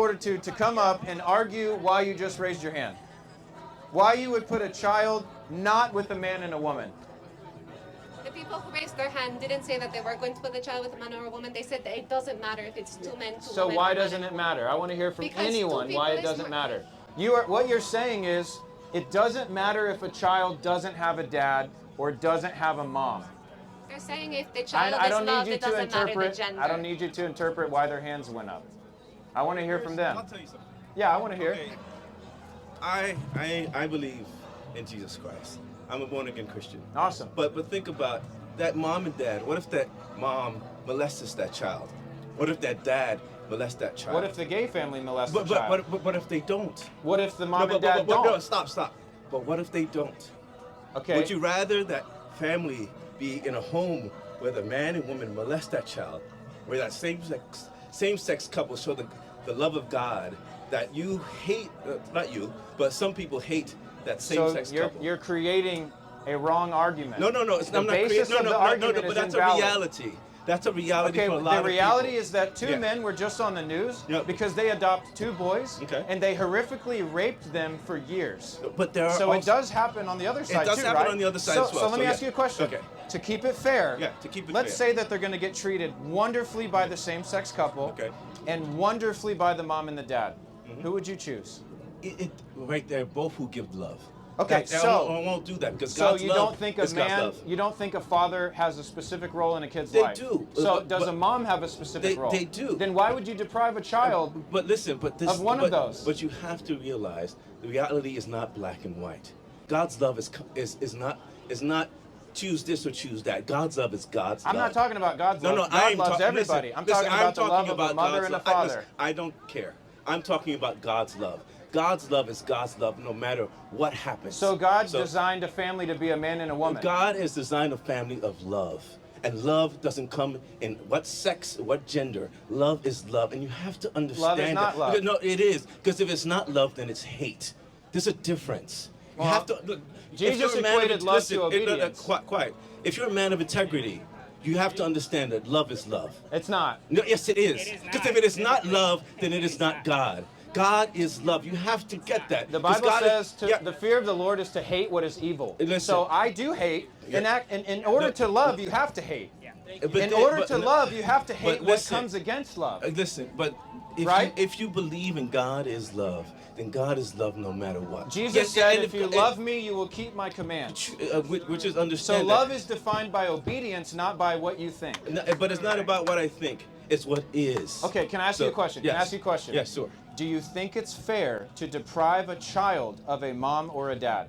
fortitude to come up and argue why you just raised your hand? Why you would put a child not with a man and a woman? The people who raised their hand didn't say that they were going to put a child with a man or a woman. They said that it doesn't matter if it's two men, two So women. why doesn't it matter? I want to hear from Because anyone two why people it is doesn't more- matter. What you're saying is it doesn't matter if a child doesn't have a dad or doesn't have a mom. They're saying if the child I is don't need loved, you it to doesn't matter the interpret. gender. I don't need you to interpret why their hands went up. I want to hear from them. I'll tell you something. Yeah, I want to hear. Okay. I believe in Jesus Christ. I'm a born again Christian. Awesome. But think about that mom and dad. What if that mom molests that child? What if that dad molests that child? What if the gay family molests but, the child? but if they don't? What if the mom and but, dad don't? No, stop. But what if they don't? Okay. Would you rather that family be in a home where the man and woman molest that child, where that same-sex couple show the love of God that you hate, not you, but some people hate that same-sex couple? You're creating a wrong argument. No, it's The I'm not basis creating. of the argument but is that's invalid. a reality. That's a reality Okay, for a lot the of people. reality is that two Yeah. men were just on the news Yeah. because they adopt two boys, Okay. and they horrifically raped them for years. But there are So it also, does happen on the other side does too, happen right? on the other side so, as well, So let so me yeah. ask you a question. Okay. To keep it fair, Yeah, to keep it let's fair. say that they're going to get treated wonderfully by the same-sex couple, Okay. and wonderfully by the mom and the dad. Who would you choose? it right there, both who give love. Okay, I won't do that because So God's you love don't think a is God's man, love. you don't think a father has a specific role in a kid's They life? do. So But- does a mom have a specific role? they do. Then why would you deprive a child? But listen, of one of those. But you have to realize the reality is not black and white. God's love is not choose this or choose that. God's love is God's love. I'm not talking about God's love. God I'm loves talking. everybody. Listen, I'm talking about the love of a about mother God's and a love. father. I don't care. I'm talking about God's love. God's love is God's love no matter what happens. So God designed a family to be a man and a woman. God has designed a family of love. And love doesn't come in what sex, what gender. Love is love. And you have to understand Love is not that. love. No, it is. Because if it's not love, then it's hate. There's a difference. You Well, have to look. Jesus if you're a man of- equated love listen, to obedience. Quiet. If you're a man of integrity, you have to understand that love is love. It's not. No, yes, it is. It is Because not. if it is not love, then it is not God. God is love. You have to get that. The 'Cause Bible God says yeah. the fear of the Lord is to hate what is evil. Listen. So I do hate. Yeah. In order to love, you have to hate. Yeah. In order to love, you have to hate what listen, comes against love. Listen, but Right? if you believe in God is love, then God is love no matter what. Jesus Yes, said, and if you love me, you will keep my commands. which is So understand. love is defined by obedience, not by what you think. But it's not about what I think. It's what is. Okay, can I ask you a question? Yes. Can I ask you a question? Yes, sure. Do you think it's fair to deprive a child of a mom or a dad?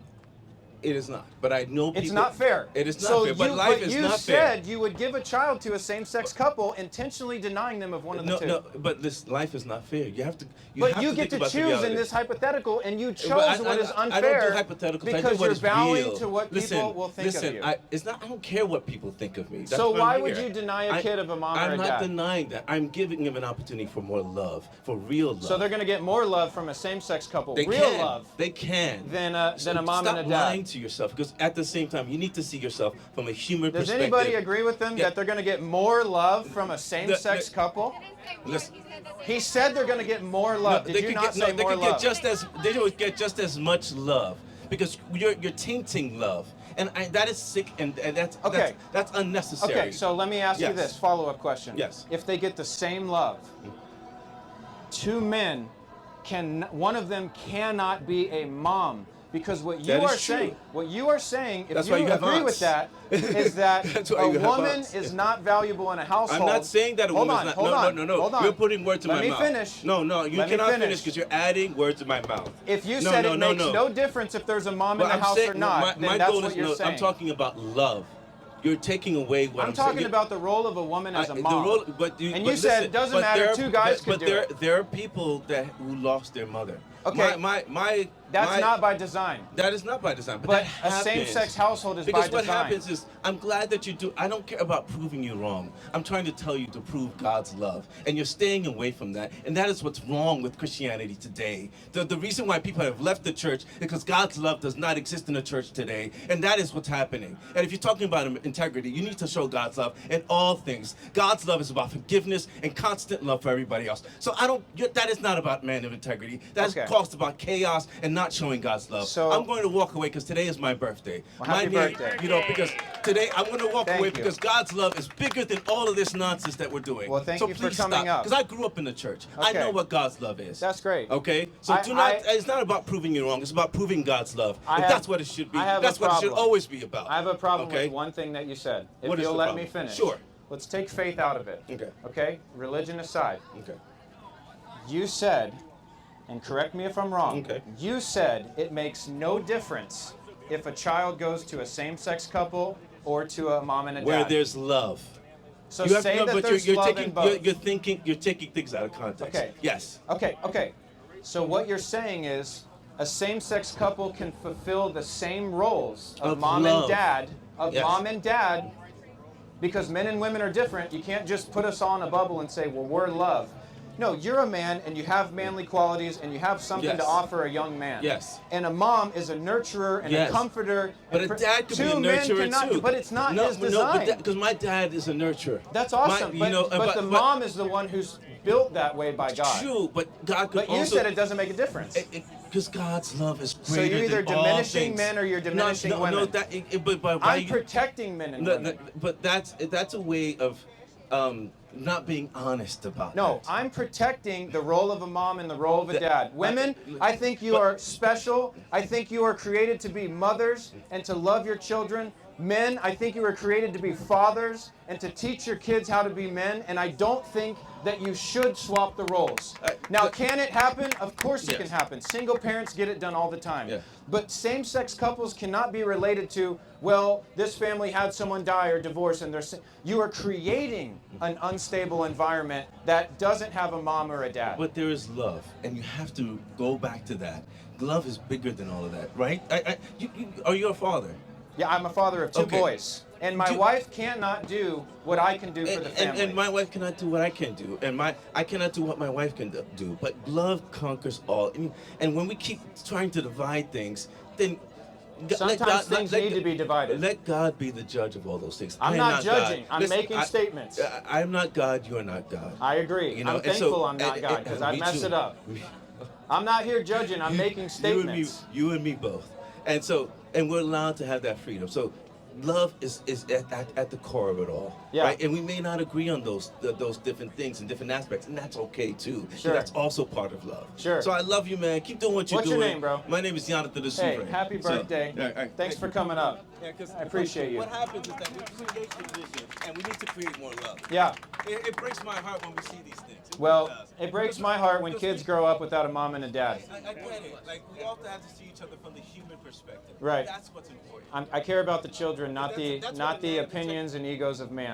It is not. But I know people. It's not fair. It is not so fair. But life is not fair. You said you would give a child to a same-sex couple, intentionally denying them of one of the two. No, but this life is not fair. You have to. But have you to get think to about the choose in reality. this hypothetical, and you But chose what is unfair I don't do hypotheticals. I do because what you're is bowing real. to what people will think listen, of you. It's not. I don't care what people think of me. That's So why why I'm would here. you deny a kid of a mom or a I'm not dad? denying that. I'm giving him an opportunity for more love, for real love. So they're going to get more love from a same-sex couple, They real can. love, They can. than a mom stop and a dad. lying to yourself, because at the same time, you need to see yourself from a human Does perspective. anybody agree with them Yeah. that they're going to get more love from a same-sex couple? Listen. He said they're going to get more love. Did you not say they more could love? get just as they would get just as much love, because you're tainting love, and that is sick, and that's Okay. that's unnecessary. Okay, so let me ask you Yes. this follow-up question. Yes. If they get the same love, two men one of them cannot be a mom, because what you That is are true. saying, if That's you why you have agree aunts. with that, is that That's why a you have woman aunts. is not valuable in a household. I'm not saying that a Hold woman's on, not. hold No, on, no, no, no. hold on. You're putting words in Let my me mouth. finish. No, you Let me cannot finish. finish because you're adding words in my mouth. If you No, said no, it no, makes no. no difference if there's a mom But in the I'm house saying, or not, my then that's goal what is you're saying. I'm talking about love. You're taking away what I'm, I'm saying. talking about the role of a woman as a mom. But And but you said it doesn't matter, two guys could but do there, it. there are people who lost their mother. Okay. That's not by design. That is not by design. But, But that a happens. same-sex household is by Because design. what happens is, I'm glad that you do. I don't care about proving you wrong. I'm trying to tell you to prove God's love, and you're staying away from that. And that is what's wrong with Christianity today. The reason why people have left the church is because God's love does not exist in the church today, and that is what's happening. And if you're talking about integrity. You need to show God's love in all things. God's love is about forgiveness and constant love for everybody else. So that is not about man of integrity. That Okay. is caused about chaos and not showing God's love. So- I'm going to walk away because today is my birthday. Well, happy My name- birthday. You know, because today I'm going to walk Thank away you. because God's love is bigger than all of this nonsense that we're doing. Well, thank so you for please coming stop, up. because I grew up in the church. I Okay. know what God's love is. That's great. Okay? So it's not about proving you wrong. It's about proving God's love. And that's what it should be. I have That's a what it should problem. always be about. I have a problem Okay? with one thing that you said. If What is you'll the let problem? me finish. Sure. Let's take faith out of it. Okay. Okay? Religion aside. Okay. You said, and correct me if I'm wrong, Okay. you said it makes no difference if a child goes to a same-sex couple or to a mom and a Where dad. there's love. So You have say no, that but there's you're love taking, in both. you're taking things out of context. Okay. Yes. Okay. So what you're saying is a same-sex couple can fulfill the same roles of mom love. and dad, Yes. because men and women are different. You can't just put us all in a bubble and say, well, we're love. No, you're a man and you have manly qualities and you have something Yes. to offer a young man. Yes. And a mom is a nurturer and Yes. a comforter. But and a dad could be a two men nurturer cannot, too. But it's not his No, design. because my dad is a nurturer. That's awesome. But the mom is the one who's built that way by God. True, but God could But you also. said it doesn't make a difference. Because God's love is So greater you're either than all diminishing things. men or you're diminishing no, women. But why I'm protecting men and women. but that's a way of not being honest about No, that. I'm protecting the role of a mom and the role of a dad. Women, I think you are special. I think you are created to be mothers and to love your children. Men, I think you were created to be fathers and to teach your kids how to be men. And I don't think that you should swap the roles. Now, can it happen? Of course it Yes. can happen. Single parents get it done all the time. Yeah. But same-sex couples cannot be related to, well, this family had someone die or divorce and you are creating an unstable environment that doesn't have a mom or a dad. But there is love, and you have to go back to that. Love is bigger than all of that, right? Are you a father? Yeah, I'm a father of two Okay. boys. And my wife cannot do what I can do for the family. And my wife cannot do what I can do, and I cannot do what my wife can do. But love conquers all. And when we keep trying to divide things, then Sometimes things need to be divided. Let God be the judge of all those things. I'm I am not judging. God. I'm Listen, making statements. I'm not God. You are not God. I agree. You know, I'm and so- thankful I'm not and- God because I me messed too. it up. I'm not here judging. I'm making statements. You and me both. And we're allowed to have that freedom. So love is at the core of it all. Yeah. Right? And we may not agree on those different things and different aspects, and that's okay too. Sure. And that's also part of love. Sure. So I love you, man. Keep doing what you're What's doing. your name, bro? My name is Jonathan the Hey, Supreme. happy birthday. all right. Thanks for coming up. Yeah, 'cause I appreciate you. What happens is that we create division, and we need to create more love. Yeah. It breaks my heart when we see these things. It Well, really does. it breaks my heart when kids grow up without a mom and a dad. I get it. Like, we also have to see each other from the human perspective. Right. That's what's important. I care about the children, not That's what the man opinions and egos of man.